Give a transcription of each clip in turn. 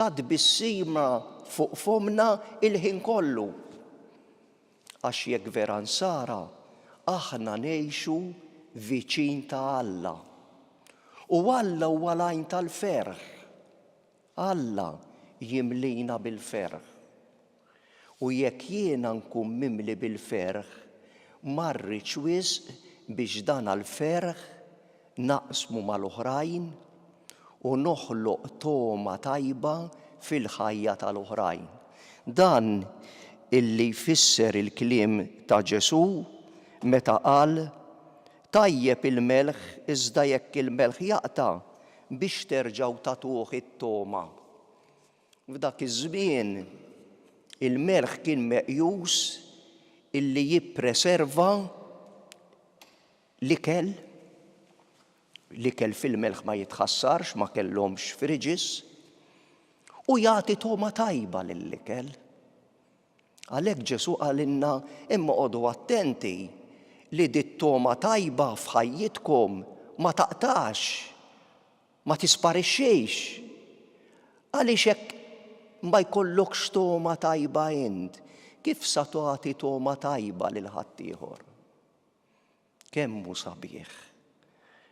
għad bissima fuq fomna il-ħin kollu. Għax jekk vera nsara, aħna ngħixu viċin ta' Alla. U Alla huwa l-għajn tal-ferħ. Alla jimlina bil-ferħ. U jekk jiena nkun mimli bil-ferħ, ma rridx wisq biex dan għall-ferħ naqsmu mal-oħrajn u noħloq toma tajba fil-ħajja tal-oħrajn. Dan illi jfisser il-kliem ta' Ġesu meta qal tajjeb il-melħ iżda jekk il-melħ jaqta' biex terġgħu tagħtuh it-toma. F'dak iż-żmien il-melħ kien meqjus illi jippreserva l-ikel. L-ikel fil-melħ ma jitħassarx, ma kellhomx friġis, u jagħti toma tajba lill-ikel. Għalhekk Ġesu qalilna imma qogħdu attenti li dit-toma tajba f'ħajjitkom ma taqtax, ma tisparixxejx. Għaliex hekk ma jkollokx toma tajba int, kif sa tagħti toma tajba lil ħaddieħor? Kemm hu sabiħ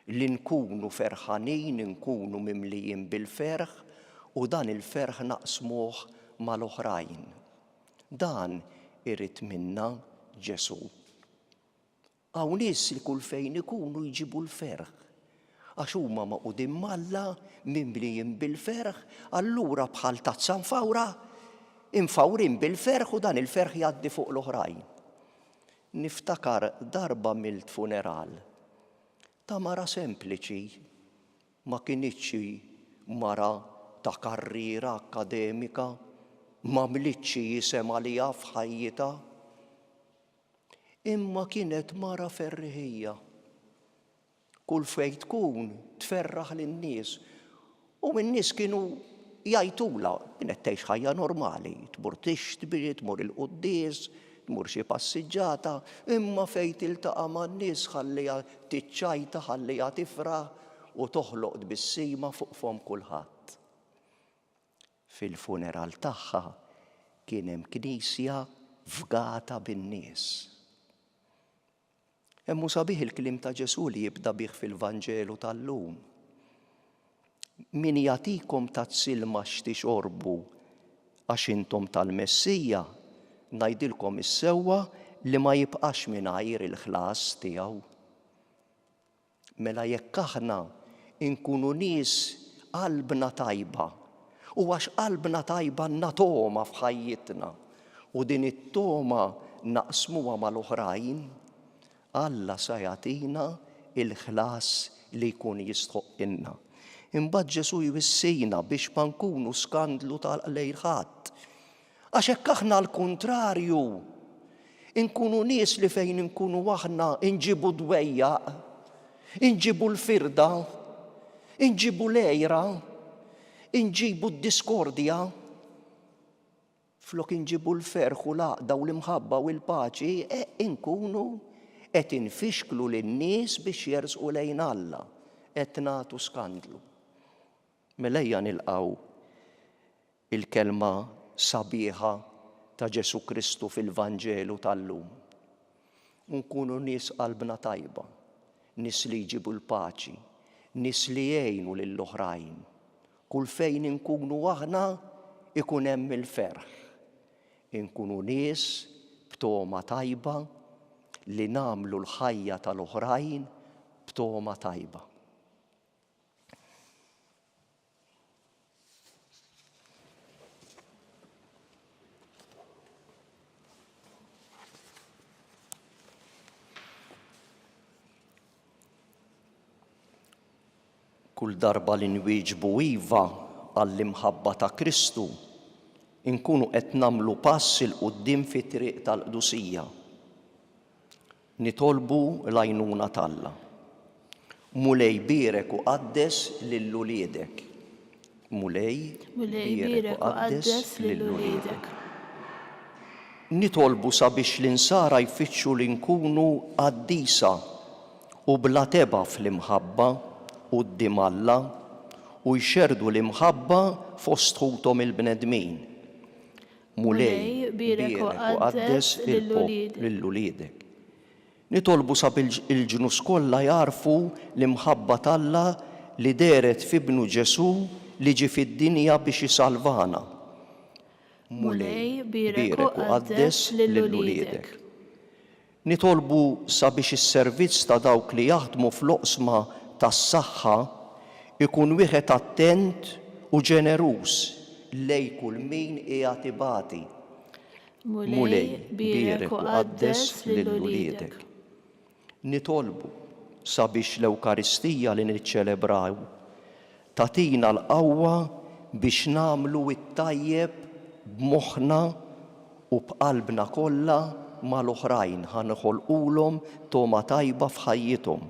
li nkunu ferħanin, nkunu mimlijin bil-ferħ u dan il-ferħ naqsmuh mal-oħrajn. Dan irid minna Ġesu. Hawn nies li kull fejn ikunu jġibu l-ferħ. Għax huma maqudin malla mimlijin bil-ferħ, allura bħal tazza mfawra, imfawrin bil-ferħ u dan il-ferħ jgħaddi fuq l-oħrajn. Niftakar darba mill-funeral ta' mara sempliċi, ma kienitx mara ta' karriera akademika, ma mlitx jisem għaliha f'ħajjitha, imma kienet mara ferħija. Kull fejn tkun tferraħ lin-nies u n-nies kienu jgħidula kienet tgħix ħajja normali, tmur tixtri, tmur il-quddies, tmur xi passiġġata, imma fejn tiltaqa' man-nies ħalliha tiċċajta, ħalliha tifraħ u toħloq bissima fuq fom kulħadd. Fil-funeral tagħha kien hemm knisja fgata bin-nies. Hemm sabiħ il-kliem ta' Ġesu li jibda bih fil-Vanġelu tal-lum. Min jagħtikom tazz-ilma x'tixorbu għax intom tal-Messija, ngħidilkom is-sewwa li ma jibqax mingħajr il-ħlas tiegħu. Mela jekk aħna nkunu nies qalbna tajba u għax qalbna tajba għandna toma f'ħajjitna u din it-toma naqsmuha mal-oħrajn, Alla sa jagħtina il-ħlas li jkun jistħoqqilna. Imbagħad Ġesu jwissina biex ma nkunu skandlu tal-lejl ħadd. Għax hekk aħna l-kuntrarju, inkunu nies li fejn inkunu aħna inġibu dwejjaq, inġibu l-firda, inġibu l-ejra, inġibu d-diskordja, flok inġibu l-ferħ u l-għaqda u l-imħabba u l-paċi, inkunu qed infixklu lin-nies biex jersqu lejn Alla, qed nagħtu skandlu. Mela ejja nilqgħu il-kelma sabiħa ta' Ġesu Kristu fil-Vanġelu tal-lum. Nkunu nies qalbna tajba, nies li jġibu l-paċi, nies li jgħinu lill-oħrajn. Kull fejn inkunu aħna ikun hemm il-ferħ. Inkunu nies b'toma tajba li nagħmlu l-ħajja tal-oħrajn b'toma tajba. Kull darba li nwieġbu iva għall-imħabba ta' Kristu, inkunu qed nagħmlu pass il quddiem fit-triq tal-qdusija. Nitolbu l-għajnuna t'Alla. Mulej birek u qaddes lil uliedek. Mulej birek u qaddes lil uliedek. Nitolbu sabiex l-insara jfittxu li nkunu qaddisa u bla teba fl-imħabba quddiem Alla u jxerdu l-imħabba fost ħutom il-bnedmin. Mulej, birek u qaddes lill-uliedek. Nitolbu sab il-ġnus kollha jarfu l-imħabba talla li deret f'ibnu Ġesu li ġi fid-dinja biex jisalvana. Mulej, birek u qaddes lill-uliedek. Nitolbu sabiex is-servizz ta' dawk li jaħdmu fl-oqsma tas-saħħa ikun wieħed attent u ġeneruż lejn kull min qiegħed ibati. Mulej, birek u qaddes lill-uliedek. Nitolbu sabiex l-Ewkaristija li niċċelebraw tatina l-qawwa biex nagħmlu t-tajjeb b'moħħna u b'qalbna kollha mal-oħrajn ħanħolqulhom toma tajba f'ħajjithom.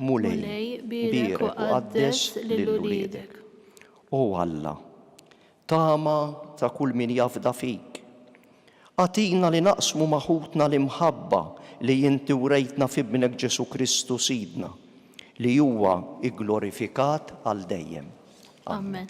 Mulej, birek u qaddes lill-uliedek. O Alla, tama ta' kull min jafda fik. Atina li naqsmu maħutna l-imħabba li inti urejtna f'ibnek Ġesu Kristu Sidna, li huwa igglorifikat għal dejjem. Amen.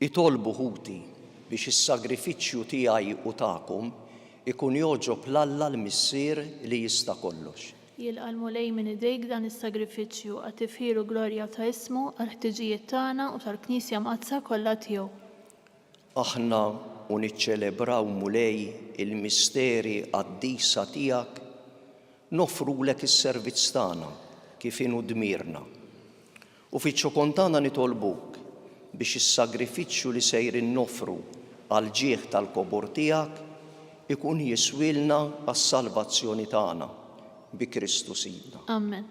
Itolbu ħuti biex is-sagrifiċċju tiegħi u tagħkom ikun jogħġob l-Alla l-Missier li jista' kollox. Jilqa' l-mulej minn idejk dan is-sagrifiċċju għat tifħiru glorja ta' ismu għal ħtiġijiet tagħna u tal-Knisja mqazza kollha tiegħu. Aħna u niċċelebraw mulej il-misteri għad-disa tiegħek, nofrulek is-servizz tagħna kif inhu dmirna. U fiċ-ċokontana nitolbuk biex is-sagrifiċċju li sejrin nofru għal ġieħ tal-kobor tiegħek ikun jiswilna għas-salvazzjoni tagħna bi Kristu Sidna. Amen.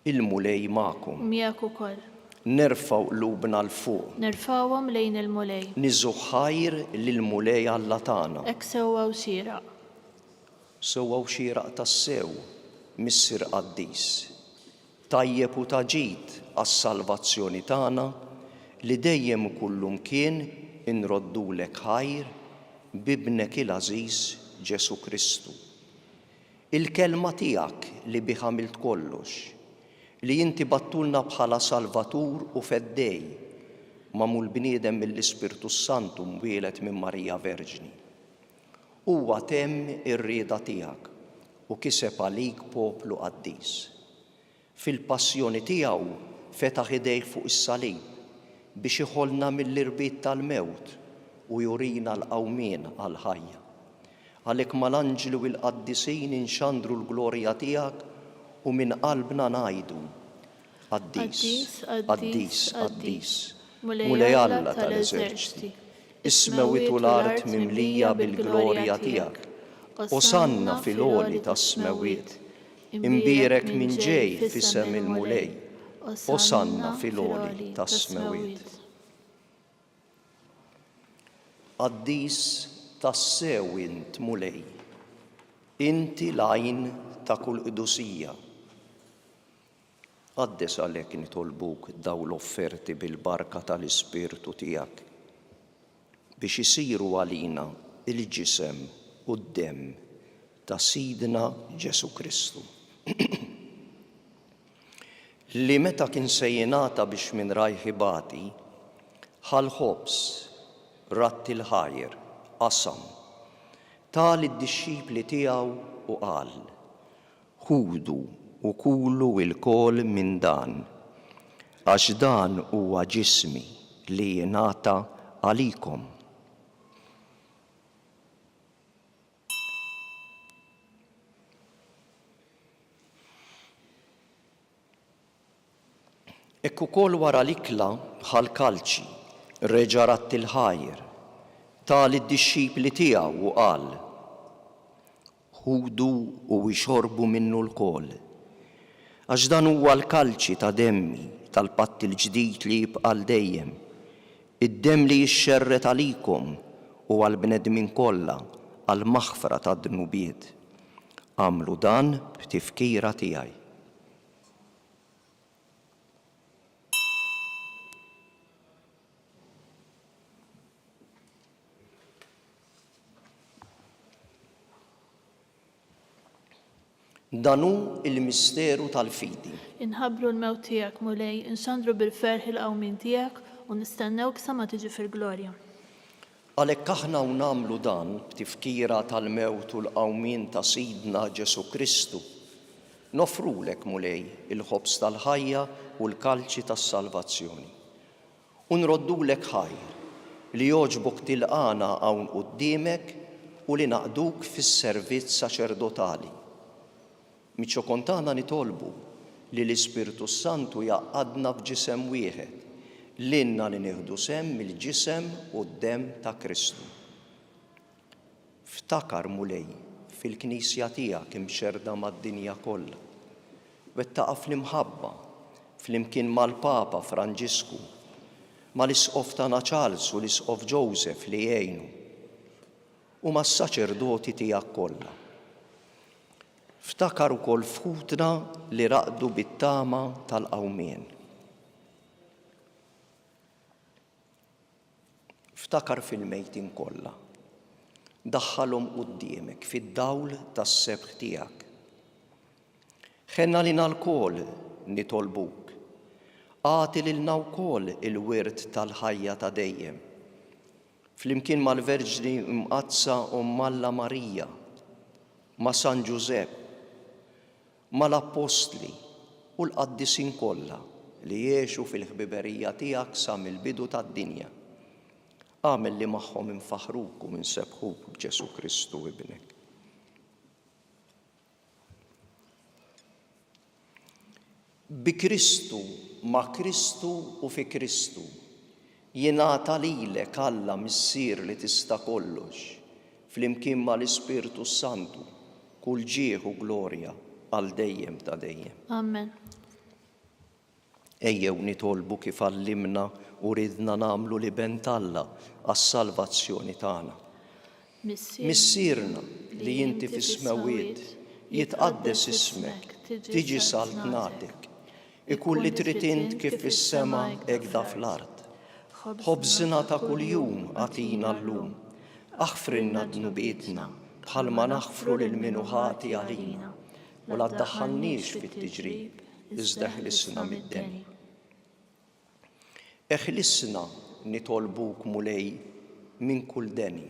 Il-mulej magħkom. Miegħek ukoll. Nerfgħu qlubna l fuq. Nerfgħuhom lejn il-mulej. Niżu ħajr lill-mulej Alla tagħna. Hekk sewwa u xieraq. Sewwa u xieraq tas-sew, Missier Qaddis. Tajjeb u taġid għas-salvazzjoni tagħna li dejjem kullum kien inroddulek ħajr bibnek il-għażiż Ġesu Kristu. Il-kelma tiegħek li bih għamilt kollox, li inti battulna bħala Salvatur u feddej, magħmul bniedem mill-Ispirtu Santu mwieled minn Marija Verġni. Huwa temm ir-rieda tiegħek u kiseb għalik poplu qaddis. Fil-passjoni tiegħu fetaħ idejh fuq is-salib biex iħollna mill-irbiet tal-mewt u jurina l-qawmien għall-ħajja. Għalhekk mal-anġlu u l-qaddisin inxandru l-glorja tiegħek u minn qalbna ngħidu Qaddis, Qaddis, Qaddis, Mulej Alla tal-eżerċiti, is-smewiet u l-art mimlija bil-glorja tiegħek, osanna fil-għoli tas-smewiet. Imbirek minn ġej f'isem il-mulej, osanna fil-għoli tas-smewiet. Qaddis tassew int mulej, inti l-għajn ta' kull qdusija. Qaddes għalhekk nitolbuk daw l-offerti bil-barka tal-Ispirtu tiegħek biex isiru għalina il-ġisem u d-dem ta' Sidna Ġesu Kristu. Li meta kien se jingħata biex minn rajħi bati, ħal-ħobs, ratti l-ħajr, qasam, tal id-dixxipli tiegħu u qal: ħudu u kulu il-kol minn dan, għax dan huwa ġismi li jingħata għalikom. Ekk ukoll wara l-ikla ħal-kalċi reġa' ratti l-ħajr, tal id-dixxipli tiegħu u qal: ħudu u jxorbu minnu l-kol, għax dan huwa l-kalċi ta' demmi tal-patt il-ġdid li jibqa' dejjem, id-demm li jixxerret għalikom u għall-bnedmin kollha għall-maħfra tad-dnubiet. Għamlu dan b'tifkira tiegħi. Danu il-misteru tal-fidi. Inħabbru l-mewt tiegħek mulej, inxandru bil-ferħ il-qawmin tiegħek u nistennewk sa ma tiġi fil-glorja. Għalhekk aħna u nagħmlu dan b'tifkira tal-mewt u l-qawmin ta' Sidna Ġesu Kristu, nofrulek mulej il-ħobs tal-ħajja u l-kalċi tas-salvazzjoni. U nroddulek ħajr li jogħġbok tilqana hawn quddiemek u li naqduk fis-servizz saċerdotali. Miċċo kontana nitolbu li l-Ispirtu Santu jaqadna b'ġisem wieħed, l-inna li nieħdu sem mill-ġisem u d-dem ta' Kristu. Ftakar mulej fil-Knisja tiegħek imxerda mad-dinja kollha. Wettaqa fl-imħabba flimkien mal-Papa Franġisku, mal-Isqof tagħna Charles u l-Isqof Joseph li jgħinu u mas-saċerdoti tiegħek kollha. Ftakar ukoll fħutna li raqdu bit-tama tal-qawmien. Ftakar fil-mejtin kollha. Daħħalhom quddiemek fid-dawl tas-sebħ tiegħek. Ħenna lina l-kol nitolbuk. Għati lilna wkoll il-wirt tal-ħajja ta' dejjem. Flimkien mal-Verġni Mqazza u Malla Marija, ma' San Giuseppe, mal-Apostli u l-qaddisin kollha li jgħixu fil-ħbiberija tiegħek sa mill-bidu tad-dinja. Għamel li magħhom infaħruk u minsebħuk b'Ġesu Kristu ibnek. Bi Kristu, ma' Kristu u fi Kristu jingħata lilek Alla missier li tista' kollox, flimkien mal-Ispirtu Santu, kull ġieħ u glorja għal dejjem ta' dejjem. Amen. Ejjew nitolbu kif għallimna u ridna nagħmlu li bent Alla għas-salvazzjoni tagħna. Missierna li inti fis-smawiet jitqaddes ismek, tiġi saltnatek, ikun li trid int kif fis-sema hekk da fl-ard. Ħobżna ta' kuljum għatina llum, aħfrilna dnubietna bħalma naħfru lil min ħati għalina. U la ddaħħalniex fit-tiġrib, iżda ħlisna mid-deni. Eħlisna nitolbuk mulej minn kull deni.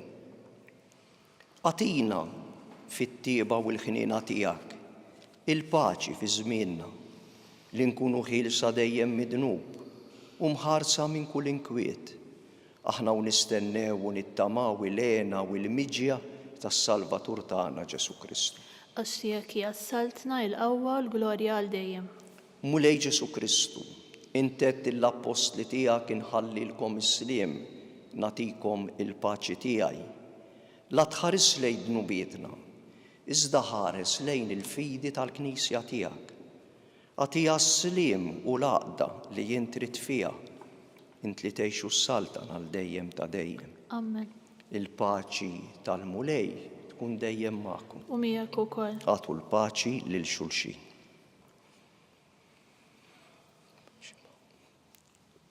Għatina fit-tieba u l-ħniena tiegħek il-paċi fi żmienna li nkunu ħielsa dejjem midnub u mħarsa minn kull inkwiet. Aħna u nistennew u nittamaw il-għena u l-miġja tas-Salvatur tagħna Ġesu Kristu. Għax tiegħek hija s-saltna l-qawwa u l-glorja għal dejjem. Mulej Ġesu Kristu, intet l-Apostli tiegħek inħallilkom is-sliem, natikom il-paċi tiegħi. La tħares lejn dnubietna, iżda ħares lejn il-fidi tal-Knisja tiegħek. Għatija s-sliem u l-għaqda li jien trid fiha, int li tgħixu s-saltan għal dejjem ta' dejjem. Amen. Il-paċi tal-mulej tkun dejjem magħkom. U miegħek ukoll. Għatu l-paċi lil xulxin.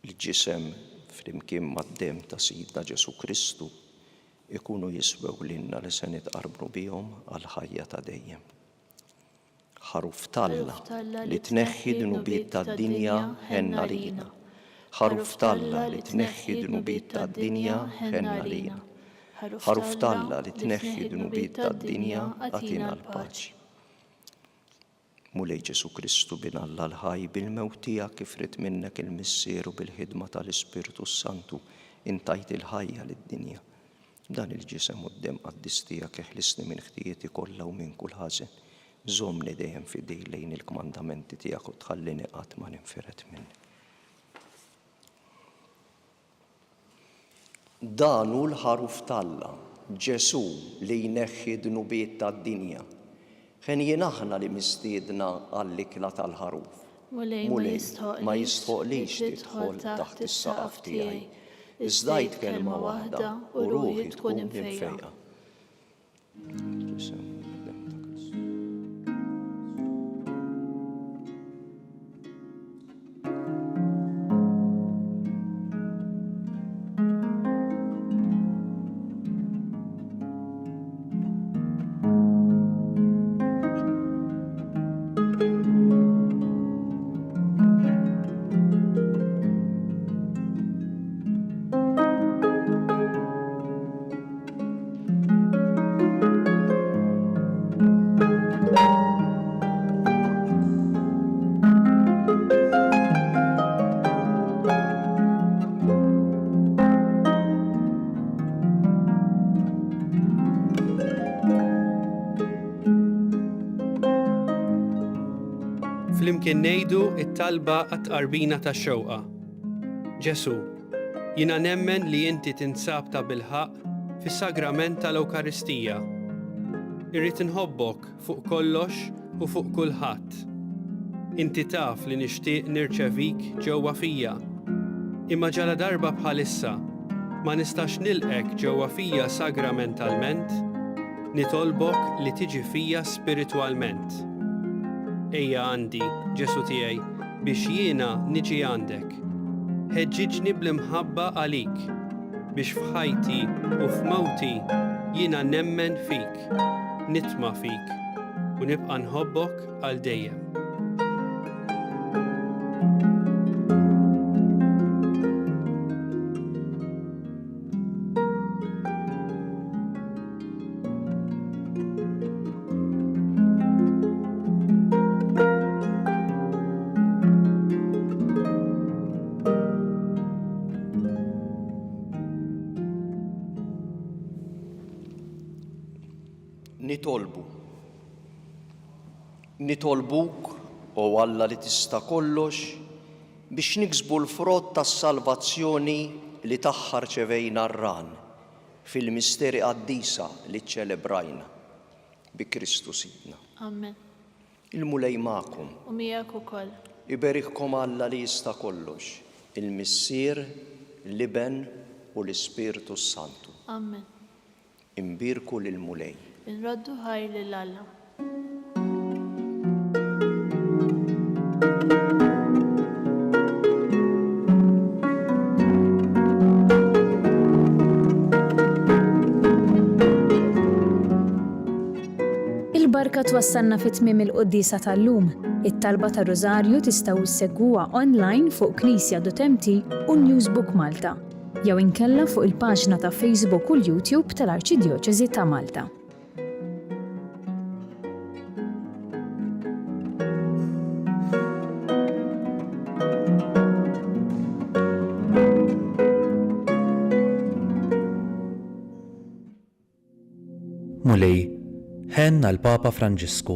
Il-ġisem flimkien mad-dem ta' Sidna Ġesu Kristu ikunu jiswew lilna li se nitqarblu bihom għal ħajja ta' dejjem. Ħaruf Talla li tneħħi d-nubiet tad-dinja ħenna lina. Ħaruf Talla li tneħħi d-nubiet tad-dinja ħenna lina. Ħaruf Talla li tneħħi d-nubiet tad-dinja għatina l-paċi. Mulej Ġesu Kristu bin Alla l-ħaj bil-mewt tiegħek kif rid minnek il-missieru bil-ħidma tal-Ispiritu Santu intajt il-ħajja lid-dinja. Dan il-ġisem u d-dem qaddis tiegħek eħlisni minn ħtijieti kollha u minn kull ħażen. Żommni dejjem f'idej lejn il-kmandamenti tiegħek u tħallini qatt ma ninferet minni. Dan hu l-ħaruf Talla, Ġesu li jneħħi d-nubiet tad-dinja. Ħen jien aħna li mistiedna għall-ikla tal-ħaruf. Mulej ma jistħoqlix tidħol taħt is-saqaf tiegħi. Iżdajt kelma waħda u ruħi tkun imfejqa. Flimkien ngħidu t-talba għat-tqarbina tax-xewqa. Ġesu, jiena nemmen li inti tinsab ta' bilħaq fis-sagrament tal-Ewkaristija. Irrid inħobbok fuq kollox u fuq kulħadd. Inti taf li nixtieq nirċevik ġewwa fija. Imma ġala darba bħalissa ma nistax nilqek ġewwa fija sagramentalment, nitolbok li tiġi fija spiritwalment. Ejja għandi, Ġesu tiegħi, biex jiena niġi għandek. Ħeġġiġni bl-imħabba għalik, biex f'ħajti u f'mawti jiena nemmen fik, nitma' fik u nibqa' nħobbok għal dejjem. Nitolbuk, o Alla li tista' kollox, biex niksbu l-frott tas-salvazzjoni li taħħar ċevejna r-ran fil-misteri qaddisa li ċċelebrajna bi Kristu Sidna. Amen. Il-mulej magħkom. U miegħek ukoll. Iberikkom Alla li jista' kollox, il-Missier, l-Iben u l-Ispiritu Santu. Amen. Imbirku lil-mulej. Inroddu ħajr lil Alla. Il-barka twassalna fit-tmiem il-Qudiesa tal-lum. It-talba ta' Rożarju tistgħu issegwuha online fuq Knisja.mt u Newsbook Malta, jew inkella fuq il-paġna ta' Facebook u l-YouTube tal-Arċidjoċeżi ta' Malta. Mulej, ħenna l-Papa Franġisku,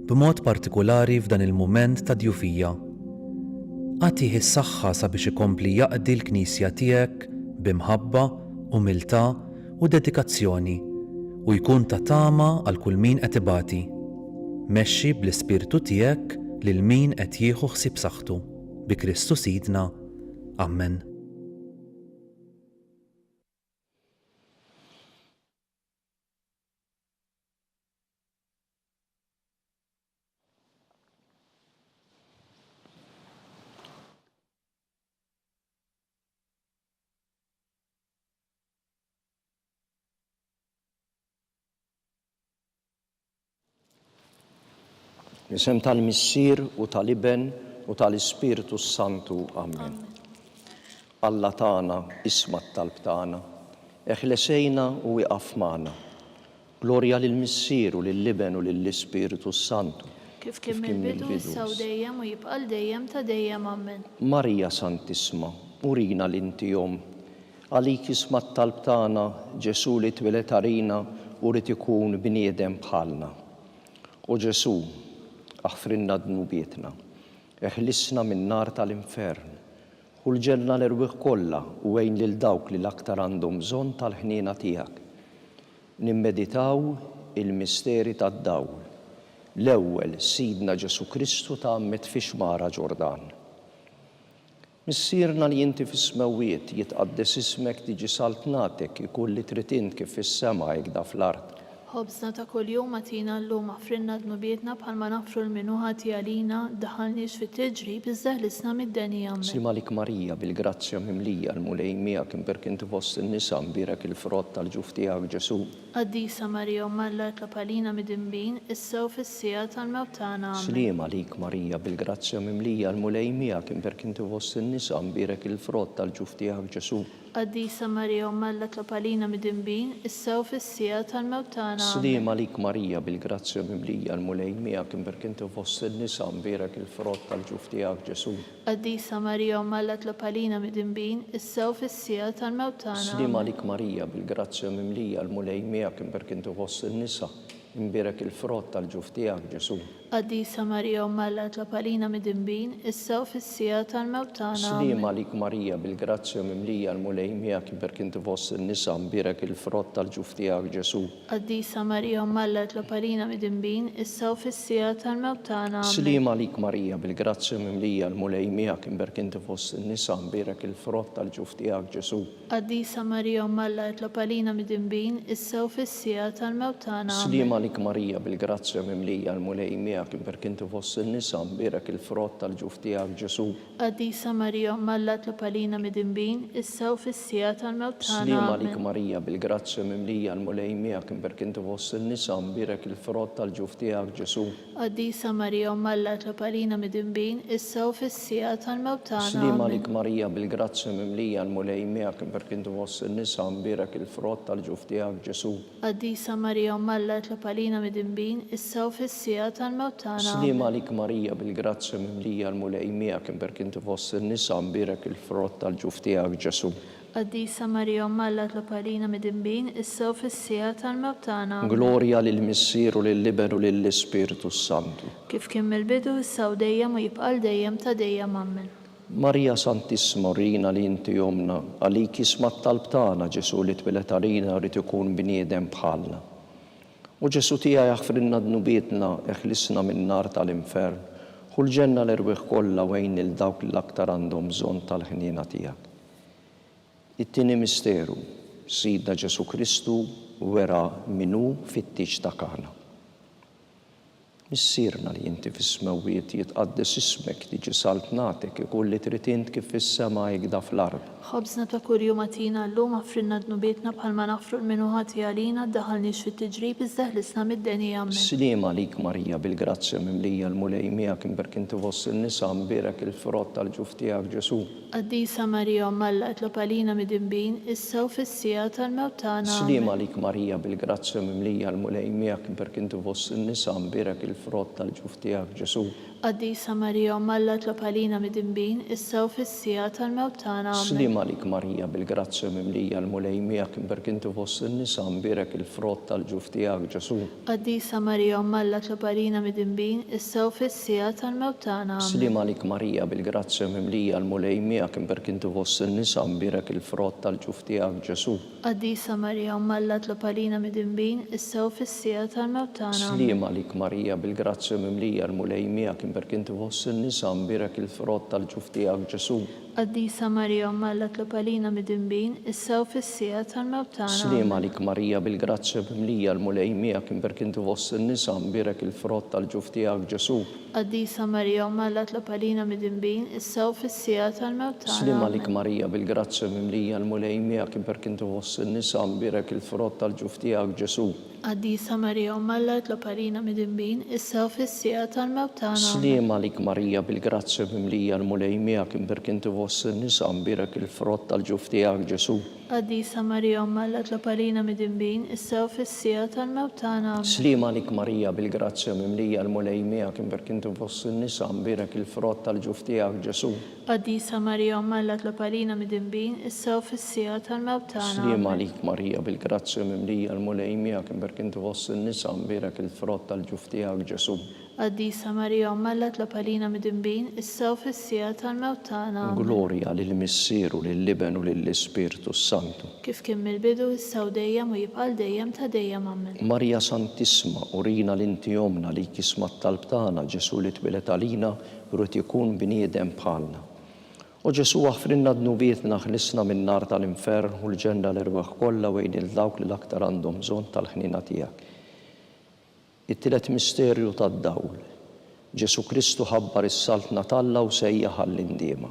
b'mod partikulari f'dan il-mument ta' djufija. Għatih is-saħħa sabiex ikompli jaqdi l-Knisja tiegħek b'imħabba, umiltà u dedikazzjoni u jkun ta' tama għal kull min qed ibati. Mexxi bl-ispirtu tiegħek lil min qed jieħu ħsieb saħħtu. Bi Kristu Sidna. Amen. Isem tal-Missier u tal-Iben u tal-Ispiritu Santu. Amen. Alla tagħna isma' t-talb tagħna, eħlesejna u iqaf magħna. Glorja lill-Missier u lill-Iben u lill-Ispiritu Santu. Kif kien mill-bidu issa u dejjem u jibqa' dejjem ta' dejjem. Amen. Marija Santisma, urina l-intihom. Għalik isma' t-talb tagħna, Ġesu li twilet għarina u rid ikun bniedem bħalna. U Ġesu, aħfrinna dnubietna, eħlisna min-nar tal-infern, u l-ġenna l-erwieħ kollha u għejn lil dawk li l-aktar għandhom bżonn tal-ħniena tiegħek. Nimmeditaw il-misteri tad-dawl. L-ewwel Sidna Ġesu Kristu tgħammet fix-xmara Ġordan. Missierna li inti fis-smewwiet jitqaddes ismek tiġi saltnatek ikun li trid int kif fis-sema jekda fl-ard. Ħobżna ta' kuljum atina llum aħfrinna dnubietna bħalma nafru l-minuħati għalina daħalniex fit-tiġrib iżda ħlisna mid-denija. Amen. Slimalik Marija bil-grazzja mimlija l-mulej miegħek imperk inti fost in-nisa mbirek il-frott tal-ġuf tiegħek Ġesu. Qaddisa Marija Omma Alla tlab għalina mid-inbin issa u fis-sija tal-mewt tagħna. Amen. Slimalik Marija bil-grazzja mimlija l-mulej miegħek imperk inti fost in-nisa mbirek il-frott tal-ġuf tiegħek Ġesu. Qaddisa Marija Omma Alla tlab għalina mid-inbin issa u fis-sija tal-mewt tagħna. Slimalik Marija bil-grazzja mimlija l-mulej miegħek imperk inti fost in-nisa mbirek il-frott tal-ġuf tiegħek Ġesu. Qaddisa Marija Omma Alla tlab għalina mid-inbin issa u fis-sija tal-mewt tagħna. Slimalik Marija bil-grazzja mimlija l-mulej miegħek imperk inti fost in-nisa imbirek il-frott tal-ġuf tiegħek Ġesu. Qaddisa Marija Omma Alla tlab għalina mid-inbin issa u fis-sija tal-mewt tagħna. Slimalik Marija bil-grazzja mimlija l-mulej miegħek imperk inti fost in-nisa imbirek il-frott tal-ġuf tiegħek Ġesu. Qaddisa Marija Omma Alla tlab għalina mid-inbin issa u fis-sija tal-mewt tagħna. Slimalik Marija bil-grazzja mimlija l-mulej miegħek imperk inti fost in-nisa imbirek il-frott tal-ġuf tiegħek Ġesu. Qaddisa Marija Omma Alla tlab għalina mid-inbin issa u fis-sija tal-mewt tagħna. Slimalik Marija bil-grazzja mimlija l-mulej miegħek imperk inti fost in-nisa imbirek il-frott tal-ġuf tiegħek Ġesu. Qaddisa Marija Omma Alla tlab għalina mid-inbin issa u fis-sija tal-mewt tagħna. Slimalik Marija bil-grazzja mimlija l-mulej miegħek imperk inti fost in-nisa imbirek il-frott tal-ġuf tiegħek Ġesu. Qaddisa Marija Omma Alla tlab għalina mid-inbin issa u fis-sija tal-mewt tagħna. Slimalik Marija bil-grazzja mimlija l-mulej miegħek imperk inti fost in-nisa imbirek il-frott tal-ġuf tiegħek Ġesu. Qaddisa Marija Omma Alla tlab għalina mid-inbin issa u fis-sija tal-mewt tagħna. Slimalik Marija bil-grazzja mimlija l-mulej miegħek imperk inti fost in-nisa imbirek il-frott tal-ġuf tiegħek Ġesu. Qaddisa Marija Omma Alla tlab għalina mid-inbin issa u fis-sija tal-mewt tagħna. Glorja lill-Missier u lill-Iben u lill-Ispiritu Santu. Kif kien mill-bidu issa u dejjem u jibqa' dejjem ta' dejjem. Amen. Marija Santisma urina li inti jomna, għalik isma' t-talb tagħna Ġesu li twilet għalina rid ikun bniedem bħalna. U Ġesu tiegħi aħfrinna dnubietna eħlisna min-nar tal-infern, u l-ġenna l-erwieħ kollha wejn il dawk l-aktar għandhom bżonn tal-ħniena tiegħek. It-tieni misteru, Sidna Ġesu Kristu wera minnu fit-tiġ ta' Kana. Missierna li inti fis-smewwiet jitqaddes ismek tiġi saltnatek ikun li trid int kif fis-sema jekda fl-ard. Ħobżna ta' kuljum atina llum aħfrinna dnubietna bħalma nafru l-minuħati għalina daħalniex fit-tiġrib iżda ħlisna mid-denija. Amen. Slimalik Marija bil-grazzja mimlija l-mulej miegħek imperk inti fost in-nisa imbirek il-frott tal-ġuf tiegħek Ġesu. Qaddisa Marija Omma Alla tlab għalina mid-inbin issa u fis-sija tal-mewt tagħna. Slimalik Marija bil-grazzja mimlija l-mulej miegħek imperk inti fost in-nisa imbirek il-frott tal-ġuf tiegħek Ġesu. Qaddisa Marija Omma Alla tlab għalina mid-inbin issa u fis-sija tal-mewt tagħna. Slimalik Marija bil-grazzja mimlija l-mulej miegħek imperk inti fost in-nisa imbirek il-frott tal-ġuf tiegħek Ġesu. Qaddisa Marija Omma Alla tlab għalina mid-inbin issa u fis-sija tal-mewt tagħna. Slimalik Marija bil-grazzja mimlija l-mulej miegħek imperk inti fost in-nisa imbirek il-frott tal-ġuf tiegħek Ġesu. Qaddisa Marija Omma Alla tlab għalina mid-inbin issa u fis-sija tal-mewt tagħna. Slimalik Marija bil-grazzja mimlija l-mulej miegħek imperk inti fost in-nisa imbirek il-frott tal-ġuf tiegħek Ġesu. Qaddisa Marija Omma Alla tlob għalina mid-dinbin, issa u fis-sija tal-mewt tagħna. Slima lik Marija bil-grazzja bimlija l-mulej miegħek imberk inti fost in-nisa mbirek il-frott tal-ġuf tiegħek Ġesu. Qaddisa Marija Omma Alla tlob għalina mid-dinbin, issa u fis-sija tal-mewt tagħna. Slima lik Marija bil-grazzja bimlija l-mulej miegħek imberk inti fost in-nisa mbirek il-frott tal-ġuf tiegħek Ġesu. Qaddisa Marija Omma Alla tlob għalina mid-dinbin, issa u fis-sija tal-mewt tagħna. Slima lik Marija bil-grazzja bimlija l-mulej miegħek imberk inti fost in-nisa mbirek il-frott tal-ġuf tiegħek Ġesu. Qaddisa Marija Omma Alla tlob għalina mid-dinbin, issa u fis-sija tal-mewt tagħna. Slima lik Marija bil-grazzja bimlija l-mulej miegħek imberk inti fost in-nisa mbirek il-frott tal-ġuf tiegħek Ġesu. Qaddisa Marija Omma Alla tlob għalina mid-dinbin, issa u fis-sija tal-mewt tagħna. Slima lik Marija bil-grazzja bimlija l-mulej miegħek imberk inti fost in-nisa mbirek il-frott tal-ġuf tiegħek Ġesu. Qaddisa Marija Omma Alla tlob għalina mid-dinbin, issa u fis-sija tal-mewt tagħna. Glorja lill-Missieru, lill-Liben u lill-Ispiritu Santu. Kif kien mill-bidu issa u dejjem u jibqal dejjem ta' dejjem ammen. Marja Santissima, urina l-inti jomna li kismat talbtana Ġesu li tbilet għalina rrit ikun bniedem bħalna. U Ġesu għafrinna d-nubietna ħlisna minn nar tal-infern u l-ġenna l-irbaħ kollha wejn il-dawk li l-aktar għandhom bżonn tal-ħnina tiegħek. It-tielet misterju tad-dawl. Ġesu Kristu ħabbar is-saltna talla u sejjaħ għall-indiema.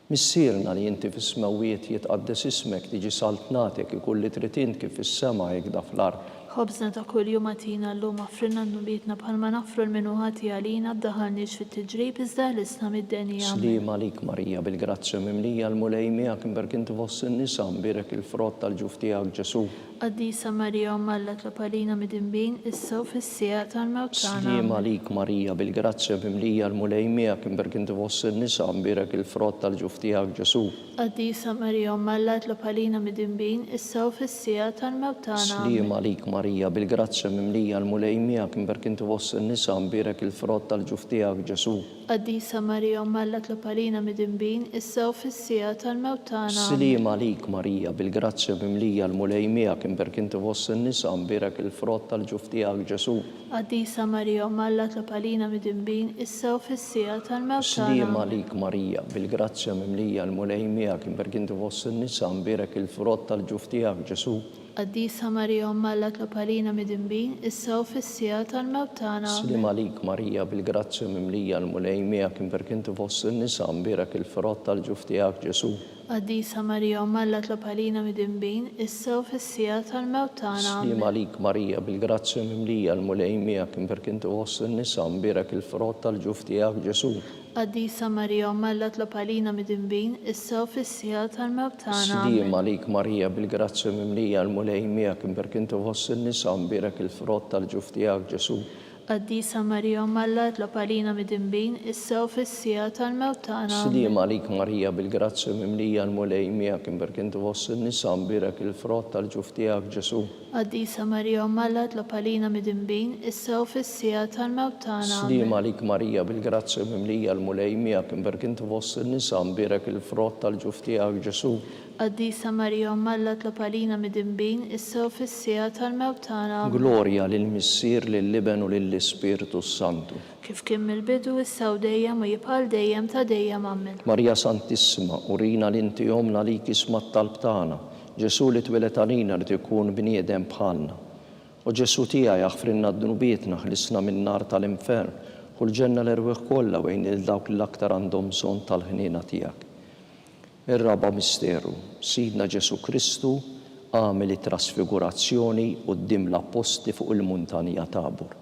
Missierna li inti fis-smawiet jitqaddes ismek tiġi saltnatek ikulli trid kif fis-sema jekda fl-ard. Ħobżna ta' kuljum għatina llum affrinna n-nubietna bħalma nafru l-minuħati għalina ddaħalniex fit-tiġrib iżda l-isna mid-denija. Slima lik Marija bil-grazzja mimlija l-mulej miegħek imberk inti fost in-nisa mbirek il-frott tal-ġuf tiegħek Ġesu. Qaddisa Marija Omma Alla tlob għalina mid-dinbin, issa u fis-sija tal-mewt tagħna. Slima lik Marija bil-grazzja mimlija l-mulej miegħek imberk inti fost in-nisa mbirek il-frott tal-ġuf tiegħek Ġesu. Qaddisa Marija Omma Alla tlob għalina mid-dinbin, issa u fis-sija tal-mewt tagħna. Slima lik Marija bil-grazzja mimlija l-mulej miegħek imberk inti fost in-nisa mbirek il-frott tal-ġuf tiegħek Ġesu. Qaddisa Marija Omma Alla tlob għalina mid-dinbin, issa u fis-sija tal-mewt tagħna. Slima lik Marija bil-grazzja mimlija l-mulej miegħek imberk inti fost in-nisa mbirek il-frott tal-ġuf tiegħek Ġesu. Qaddisa Marija Omma Alla tlob għalina mid-dinbin, issa u fis-sija tal-mewt tagħna. Slima lik Marija bil-grazzja mimlija l-mulej miegħek imberk inti fost in-nisa mbirek il-frott tal-ġuf tiegħek Ġesu. Qaddisa Marija Omma Alla tlob għalina mid-dinbin, issa u fis-sija tal-mewt tagħna. Slima lik Marija bil-grazzja mimlija l-mulej miegħek imberk inti fost in-nisa mbirek il-frott tal-ġuf tiegħek Ġesu. Qaddisa Marija Omma Alla tlob għalina mid-dinbin, issa u fis-sija tal-mewt tagħna. Slima lik Marija bil-grazzja mimlija l-mulej miegħek imberk inti fost in-nisa mbirek il-frott tal-ġuf tiegħek Ġesu. Qaddisa Marija Omma Alla tlob għalina mid-dinbin, issa u fis-sija tal-mewt tagħna. Slima lik Marija bil-grazzja mimlija l-mulej miegħek imberk inti fost in-nisa mbirek il-frott tal-ġuf tiegħek Ġesu. Qaddisa Marija Omma Alla tlob għalina mid-dinbin, issa u fis-sija tal-mewt tagħna. Slima lik Marija bil-grazzja mimlija l-mulej miegħek imberk inti fost in-nisa mbirek il-frott tal-ġuf tiegħek Ġesu. Qaddisa Marija Omma Alla tlob għalina mid-dinbin, issa u fis-sija tal-mewt tagħna. Slima lik Marija bil-grazzja mimlija l-mulej miegħek imberk inti fost in-nisa mbirek il-frott tal-ġuf tiegħek Ġesu. Qaddisa Marija Omma Alla tlob għalina mid-dinbin, issa u fis-sija tal-mewt tagħna. Glorja lill-Missier, lill-Liben u lill-Ispiritu Santu. Kif kien mill-bidu issa u dejjem u jibqal dejjem ta' dejjem ammen. Marja Santissima, urina l-inti jomna li kismat talbtana. Ġesu li twilet għalina li ikun bniedem bħalna. U Ġesu tiegħi jaħfrinna d-nubietna ħlisna minn nar tal-infern u l-ġenna l-irwieħ kollha wejn il-dawk l-aktar għandhom bżonn tal-ħnina tiegħek. Ir-raba misteru, Sidna Ġesu Kristu għamel it-trasfigurazzjoni quddiem l-apposti fuq il-muntanja Tabor.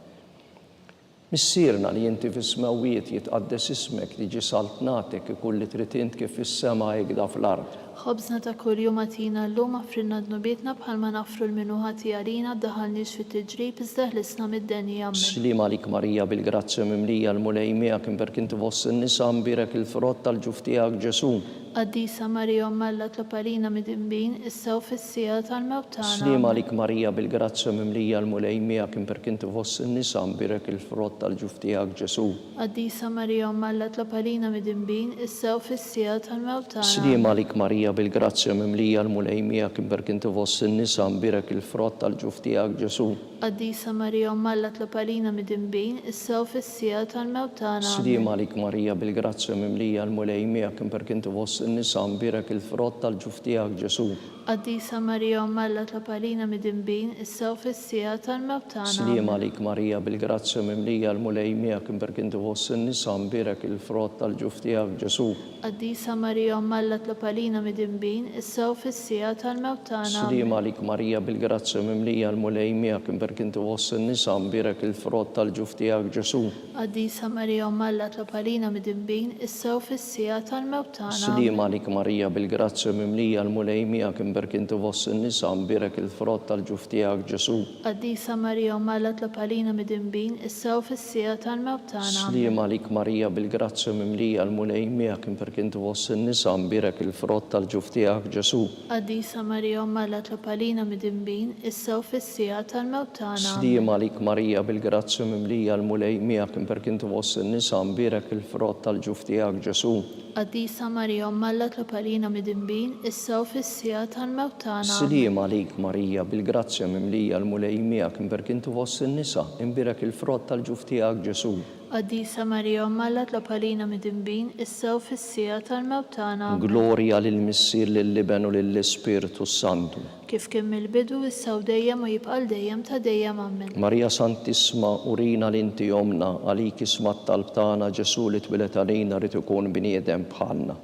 Missierna li inti fis-smawiet jitqaddes ismek tiġi saltnatek ikulli trid kif fis-sema jekda fl-ard. Ħobżna ta' kuljum għatina llum affrinna d-nubietna bħalma nafru l-minuħati għalina ddaħalniex fit-tiġrib iżda ħlisna mid-denija ammen. Slima lik Marija bil-grazzja mimlija l-mulej miegħek imberk inti fost in-nisa mbirek il-frott tal-ġuf tiegħek Ġesu. Qaddisa Marija Omma Alla tlob għalina midinbin, issa u fis-sija tal-mewt tagħna. Slima għalik Marija bil-grazzja mimlija l-mulej miegħek imperk inti fost in-nisa mbirek il-frott tal-ġuf tiegħek Ġesu. Qaddisa Marija Omma Alla tlob għalina midinbin, issa u fis-sija tal-mewt tagħna. Slima għalik Marija bil-grazzja mimlija l-mulej miegħek imperk inti fost in-nisa mbirek il-frott tal-ġuf tiegħek Ġesu. Qaddisa Marija Omma Alla tlob għalina midinbin, issa u fis-sija tal-mewt tagħna. Slima għalik Marija bil-grazzja mimlija l-mulej miegħek imperk inti fost in-nisa mbirek il-frott tal-ġuf tiegħek Ġesu. Qaddisa Marija Omma Alla tlob għalina midinbin, issa u fis-sija tal-mewt tagħna. Slima għalik Marija bil-grazzja mimlija l-mulej miegħek imperk inti fost in-nisa mbirek il-frott tal-ġuf tiegħek Ġesu. Qaddisa Marija Omma Alla tlob għalina midinbin, issa u fis-sija tal-mewt tagħna. Slima għalik Marija bil-grazzja mimlija l-mulej miegħek imperk inti fost in-nisa mbirek il-frott tal-ġuf tiegħek Ġesu. Qaddisa Marija Omma Alla tlob għalina midinbin, issa u fis-sija tal-mewt tagħna. Slima għalik Marija bil-grazzja mimlija l-mulej miegħek imperk inti fost in-nisa mbirek il-frott tal-ġuf tiegħek Ġesu. Qaddisa Marija Omma Alla tlob għalina midinbin, issa u fis-sija tal-mewt tagħna. Slima għalik Marija bil-grazzja mimlija l-mulej miegħek imperk inti fost in-nisa mbirek il-frott tal-ġuf tiegħek Ġesu. Qaddisa Marija Omma Alla tlob għalina midinbin, issa u fis-sija tal-mewt tagħna. Slima għalik Marija bil-grazzja mimlija l-mulej miegħek imperk inti fost in-nisa mbirek il-frott tal-ġuf tiegħek Ġesu. Qaddisa Marija Omma Alla tlob għalina midinbin, issa u fis-sija tal-mewt tagħna. Slima għalik Marija bil-grazzja mimlija l-mulej miegħek imperk inti fost in-nisa imbirek il-frott tal-ġuf tiegħek Ġesu. Qaddisa Marija Omma Alla tlob għalina midinbin, issa u fis-sija tal-mewt tagħna. Glorja lill-Missier lill-Liben u lill-Ispiritu Santu. Kif kien mill-bidu issa u dejjem u jibqa' dejjem ta' dejjem ammen. Marija Santissima urina l-inti jomna għalik isma t-talb tagħna Ġesu li twilet għalina rid ikun bniedem bħalna.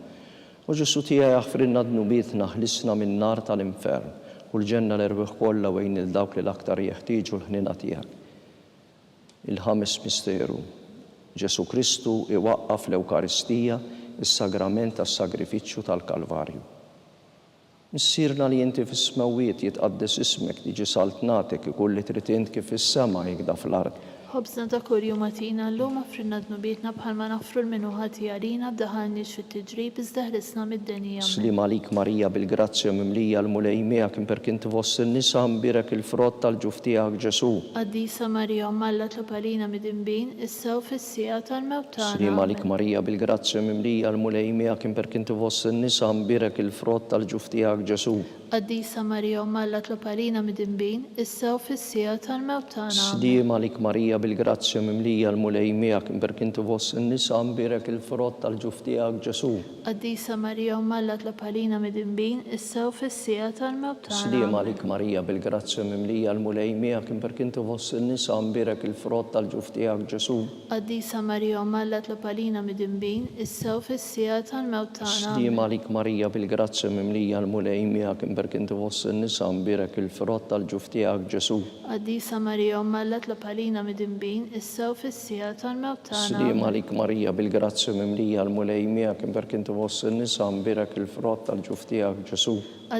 U Ġesu tiegħi jaħfrilna dnubietna ħlisna min-nar tal-infern u l-ġenna l-erbieħ kollha wejn il-dawk li l-aktar jeħtieġu l-ħnina tiegħek. Il-ħames misteru. Ġesu Kristu iwaqqaf l-Ewkaristija, is-sagrament tas-sagrifiċċju tal-Kalvarju. Missirna li inti fis-smawiet jitqaddes ismek tiġi saltnatek ikun li trid int kif is-sema jikda fl-ard. Ħobżna ta' kuljum għatina llum affrinna dnubietna bħalma nafru l-minuħa tiegħina b'daħalniex fit-tiġrib iżda ħlisna mid-denija. Slima għalik Marija bil-grazzja mimlija l-mulej miegħek imperk inti fost in-nisa mbirek il-frott tal-ġuf tiegħek Ġesu. Qaddisa Marija Omma Alla tlob għalina midinbin, issa u fis-sija tal-mewt tagħna. Slima għalik Marija bil-grazzja mimlija l-mulej miegħek imperk inti fost in-nisa mbirek il-frott tal-ġuf tiegħek Ġesu. Qaddisa Marija Omma Alla tlob għalina midinbin, issa u fis-sija tal-mewt tagħna. Slima għalik Marija bil-grazzja mimlija l-mulej miegħek imperk inti fost in-nisa mbirek il-frott tal-ġuf tiegħek Ġesu. Qaddisa Marija Omma Alla tlob għalina midinbin, issa u fis-sija tal-mewt tagħna. Slima għalik Marija bil-grazzja mimlija l-mulej miegħek imperk inti fost in-nisa mbirek il-frott tal-ġuf tiegħek Ġesu. Qaddisa Marija Omma Alla tlob għalina midinbin, issa u fis-sija tal-mewt tagħna. Slima għalik Marija bil-grazzja mimlija l-mulej miegħek imperk inti fost in-nisa mbirek il-frott tal-ġuf tiegħek Ġesu. Qaddisa Marija Omma Alla tlob għalina midinbin, issa u fis-sija tal-mewt tagħna. Slima għalik Marija bil-grazzja mimlija l-mulej miegħek imperk inti fost in-nisa mbirek il-frott tal-ġuf tiegħek Ġesu.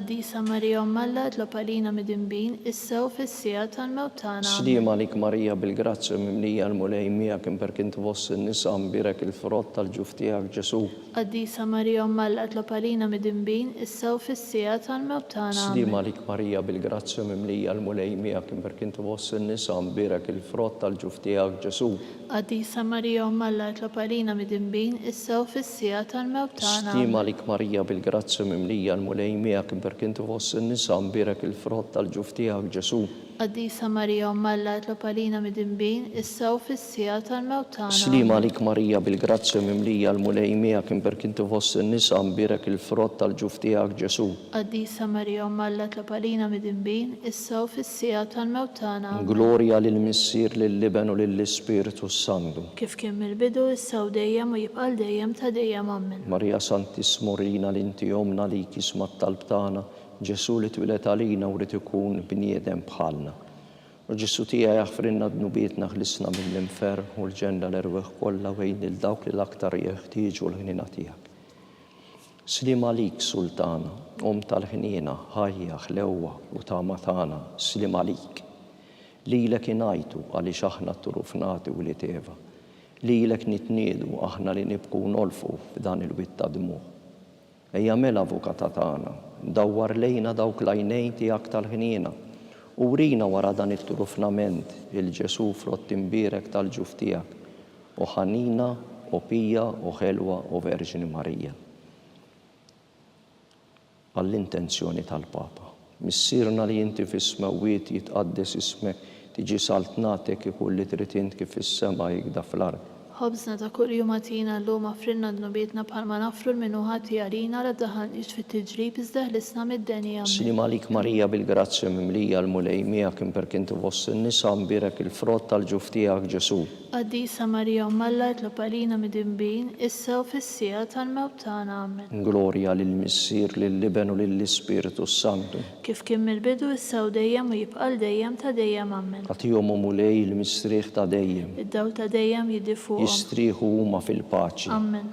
Qaddisa Marija Omma Alla tlob għalina midinbin, issa u fis-sija tal-mewt tagħna. Slima għalik Marija bil-grazzja mimlija l-mulej miegħek imperk inti fost in-nisa mbirek il-frott tal-ġuf tiegħek Ġesu. Qaddisa Marija Omma Alla tlob għalina midinbin, issa u fis-sija tal-mewt tagħna. Slima għalik Marija bil-grazzja mimlija l-mulej miegħek imperk inti fost in-nisa mbirek il-frott tal-ġuf tiegħek Ġesu. Qaddisa Marija Omma Alla tlob għalina midinbin, issa u fis-sija tal-mewt tagħna. Slima għalik Marija bil-grazzja mimlija l-mulej miegħek imperk inti fost in-nisa mbirek il-frott tal-ġuf tiegħek Ġesu. Qaddisa Marija Omma Alla tlob għalina midinbin, issa u fis-sija tal-mewt tagħna. Slima għalik Marija bil-grazzja mimlija l-mulej miegħek imperk inti fost in-nisa mbirek il-frott tal-ġuf tiegħek Ġesu. Qaddisa Marija Omma Alla tlob għalina midinbin, issa u fis-sija tal-mewt tagħna. Glorja lill-Missier lill-Liben u lill-Ispiritu Santu. Kif kien mill-bidu issa u dejjem u jibqa' dejjem ta' dejjem ammen. Marija Santissima urina l-inti jomna għalik isma t-talb tagħna Ġesu li twilet għalina u rid ikun bniedem bħalna. U Ġesu tiegħi jaħfrilna dnubietna ħlisna mill-infern u l-ġenna l-erbieħ kollha wejn il-dawk li l-aktar jeħtieġu l-ħnina tiegħek. Slima għalik Sultana, tal-ħnina, ħajja, ħlewwa u tama tagħna, slima għalik. Lilek ingħajtu għaliex aħna t-turufnati u li teva. Lilek nitniedu aħna li nibku nolfu f'dan il-witta dmuħ. Ejja mela avukata tagħna, dawwar lejna dawk l-għajnejn tiegħek tal-ħniena u rina wara dan it-trufnament il-Ġesu frott imbierek tal-ġuf tiegħek u ħanina u pija u ħelwa u Verġini Marija. Għall-intenzjoni tal-Papa. Missirna li inti fis-smawiet jitqaddes ismek, tiġi saltnatek ikun li trid int kif is-sema jikda fl-ard. ħobżna ta' kull jum għatina llum affrinna dnubietna bħalma nafru l-minuħati għalina la daħalniex fit-tiġrib iżda ħlisna mid-denja. Slim għalik Marija bil-grazzja mimlija l-mulej miegħek imper kinti fost in-nisa mbirek il-frott tal-ġuf tiegħek Ġesu. Qaddisa Marija Ummalla jitlob għalina mid-imbin, issa u fis-sija tal-mewt tagħna. Amen. Glorja lill-Missier, lill-Liben u lill-Ispiritu Santu. Kif kien mill-bidu issa u dejjem u jibqa' dejjem ta' dejjem. Amen. Għatihom u mulej il-mistrieħ ta' dejjem. Id-dawl ta' dejjem jiddi fuqhom. Jistrieħu huma fil-paċi. Amen.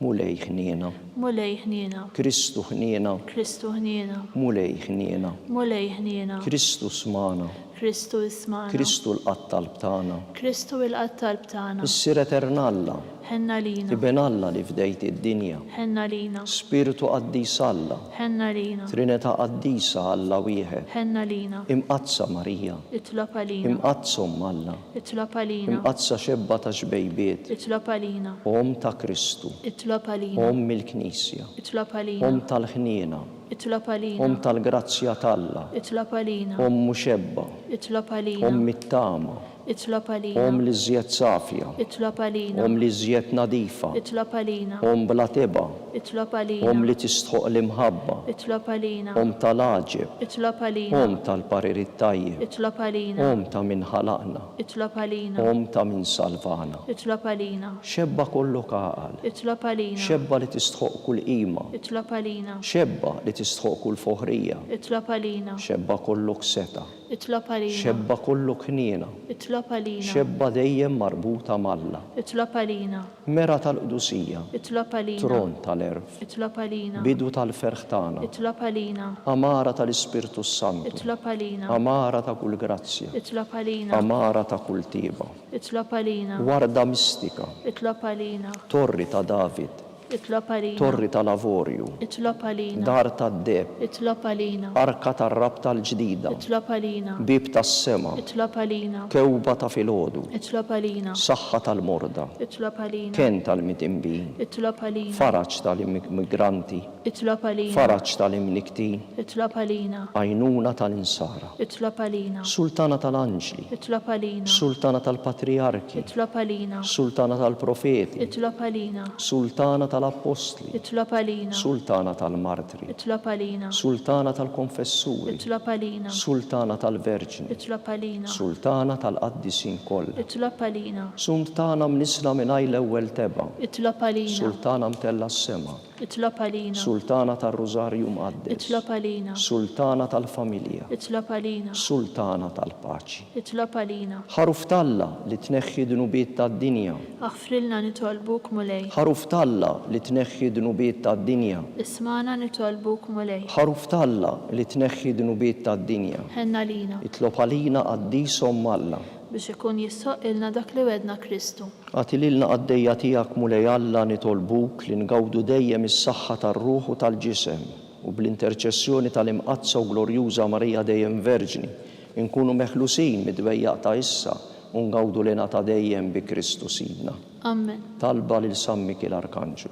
Mulej ħniena. Mulej ħniena. Kristu ħniena. Kristu ħniena. Mulej ħniena. Mulej ħniena. Kristu smana. Kristu ismana. Kristu l-qattalb tagħna. Kristu il-qattalb tagħna. Issir eternalla. Ħenna lina. Tiben Alla li fdejt id-dinja. Ħenna lina. Spiritu qaddis Alla. Ħenna lina. Trinità qaddisa Alla wieħed. Ħenna lina. Imqazza Marija. Itlob għalina. Imqazzhom Alla. Itlob għalina. Imqazza xebba ta' xbejbiet. Itlob għalina. Om ta' Kristu. Itlob għalina. Om mill-Knisja. Itlob għalina. Om tal-ħniena. Itlob għalina. Om tal-grazzja t'Alla. Itlob għalina. Om muxebba. Itlob għalina. Om mit-tama. Itlob għalina. Om li żjed safja. Itlob għalina. Om li żjed nadifa. Itlob għalina. Om bla teba. Itlob għalina. Om li tistħoq l-imħabba. Itlob għalina. Om tal-aġeb. Itlob għalina. Om tal-parir it-tajjeb. Itlob għalina. Om ta' min ħalaqna. Itlob għalina. Om ta' min salvana. Itlob għalina. Xebba kollu kaqal. Itlob għalina. Xebba li tistħoq kull qima. Itlob għalina. Xebba li tistħoq kull foħrija. Itlob għalina. Xebba kolluk seta. Itlob għalina. Xebba kolluk ħniena. Itlob għalina. Xebba dejjem marbuta malla. Itlob għalina. Mera tal-qdusija. Itlob għalina. Tron tal-erf. Itlob għalina. Bidu tal-ferħ tagħna. Itlob għalina. Amara tal-Ispirtu Santu. Itlob għalina. Amara ta' kull grazzja. Itlob għalina. Amara ta' kull tiba. Itlob għalina. Warda mistika. Itlob għalina. Torri ta' David. Itlob għalina. Torri tal-Avorju. Itlob għalina. Dar tad-deb. Itlob għalina. Arka tar-rab tal-ġdida. Itlob għalina. Bib tas-sema. Itlob għalina. Kewba ta' filgħodu. Itlob għalina. Saħħa tal-morda. Itlob għalina. Ken tal-mitimbin. Itlob għalina. Faraġ tal-immigranti. Itlob għalina. Faraġ tal-imniktin. Itlob għalina. Għajnuna tal-insara. Itlob għalina. Sultana tal-anġli. Itlob għalina. Sultana tal-patriarki. Itlob għalina. Sultana tal-profeti. Itlob għalina. Sultana tal-apostli. Itlob għalina. Sultana tal-martri. Itlob għalina. Sultana tal-konfessuri. Itlob għalina. Sultana tal-verġni. Itlob għalina. Sultana tal-qaddisin kollha. Itlob għalina. Sultana mnisla mingħajr l-ewwel teba. Itlob għalina. Sultana mtella s-sema. Itlob għalina. Sultana tal-Rożarju Mqaddes. Itlob għalina. Sultana tal-familja. Itlob għalina. Sultana tal-paċi. Itlob għalina. Ħaruf Talla li tneħħi dnubiet tad-dinja. Aħfrilna nitolbuk mulej. Ħaruf Talla li tneħħi dnubiet tad-dinja. Ismana nitolbuk mulej. Ħaruf Talla li tneħħi dnubiet tad-dinja. Ħenna lina. Itlob għalina qaddisom Alla. Biex ikun jissoqilna dak li wedna Kristu. Għatililna għaddejja tiegħek mulej Alla nitolbuk li ngawdu dejjem is-saħħa tar-ruħ u tal-ġisem u bl-interċessjoni tal-imqazza u glorjuża Marija dejjem Verġni inkunu meħlusin mid-dwejjaq ta' issa u ngawdu lena ta' dejjem bi Kristu Sidna. Amen. Talba lil San Mikil Arkanġlu.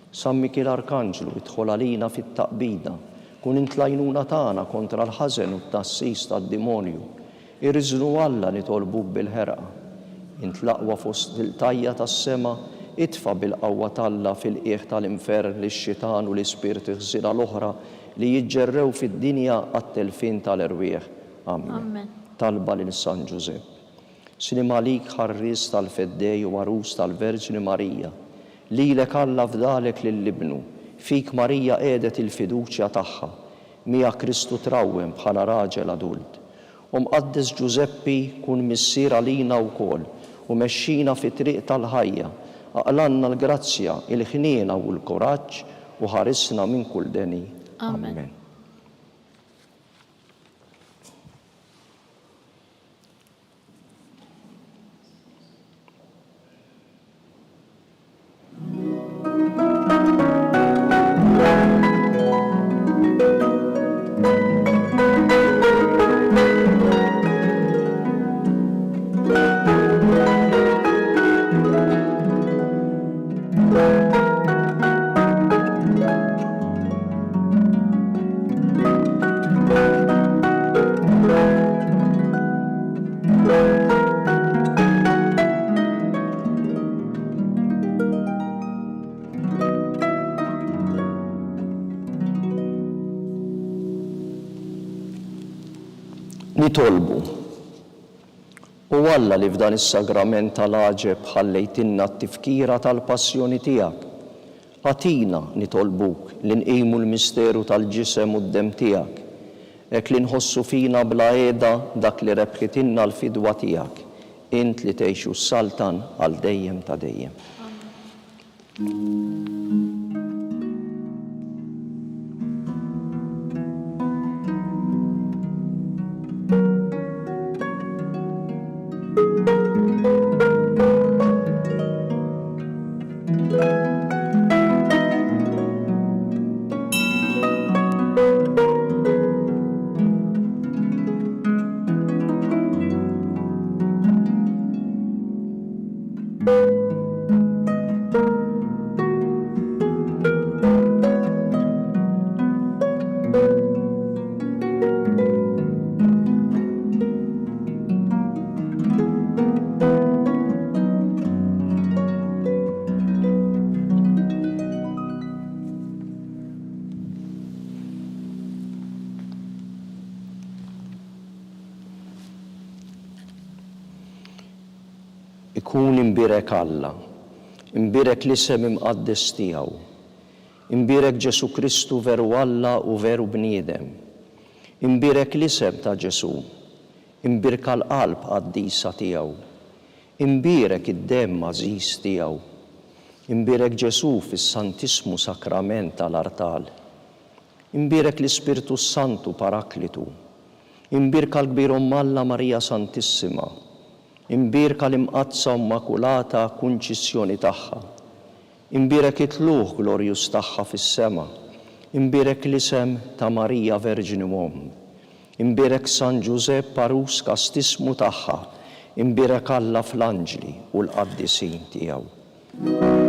San Mikil Arkanġlu idħol għalina fit-taqbida, kun intlajnuna tagħna kontra l-ħażen u t-tassis tad-dimonju. Irriżnu Alla nitolbuk bil-ħerqa. Intlaqwa fost il-tajja tas-sema, itfa bil-qawwa Talla fil-qiegħ tal-infern lix-xitan u l-ispirti ħżina l-oħra li jiġġerrew fid-dinja għat-telfin tal-erwieħ. Amen. Talba lil San Ġusepp. Slim għalik ħarris tal-feddej u għarus tal-Verġni Marija. Lilek Alla fdalek lill-ibnu, fik Marija qiegħdet il-fiduċja tagħha, mija Kristu trawwem bħala raġel adult. Mqaddes Giuseppi kun missier għalina wkoll u mexxina fi triq tal-ħajja, aqlanna l-grazzja, il-ħniena u l-kuraġġ u ħarisna minn kull deni. Amen. nitolbu. U Alla li f'dan is-sagrament tal-għaġeb ħallejtinna t-tifkira tal-passjoni tiegħek. Għatina nitolbuk li nqiemu l-misteru tal-ġisem u d-dem tiegħek, hekk li nħossu fina bla qiegħda dak li rebħitinna l-fidwa tiegħek, int li tgħixu s-saltan għal dejjem ta' dejjem. Ikun imbirek Alla, imbirek l-isem imqaddes tiegħu, imbirek Ġesu Kristu veru Alla u veru bniedem, imbirek l-isem ta' Ġesu, imbirka l-qalb qaddisa tiegħu, imbirek id-dem għażiż tiegħu, imbirek Ġesu fis-Santismu Sakrament tal-Artal, imbirek l-Ispirtu Santu Paraklitu, imbirka l-Kbir Alla Marija Santissima, imbirka l-imqazza immakulata kunċissjoni tagħha, imbirek it-tluħ glorjus tagħha fis-sema, imbirek l-isem ta' Marija Verġini Uom, imbirek San Giuseppe Parus kastismu tagħha, imbirek Alla fl-anġli u l-qaddisin tiegħu.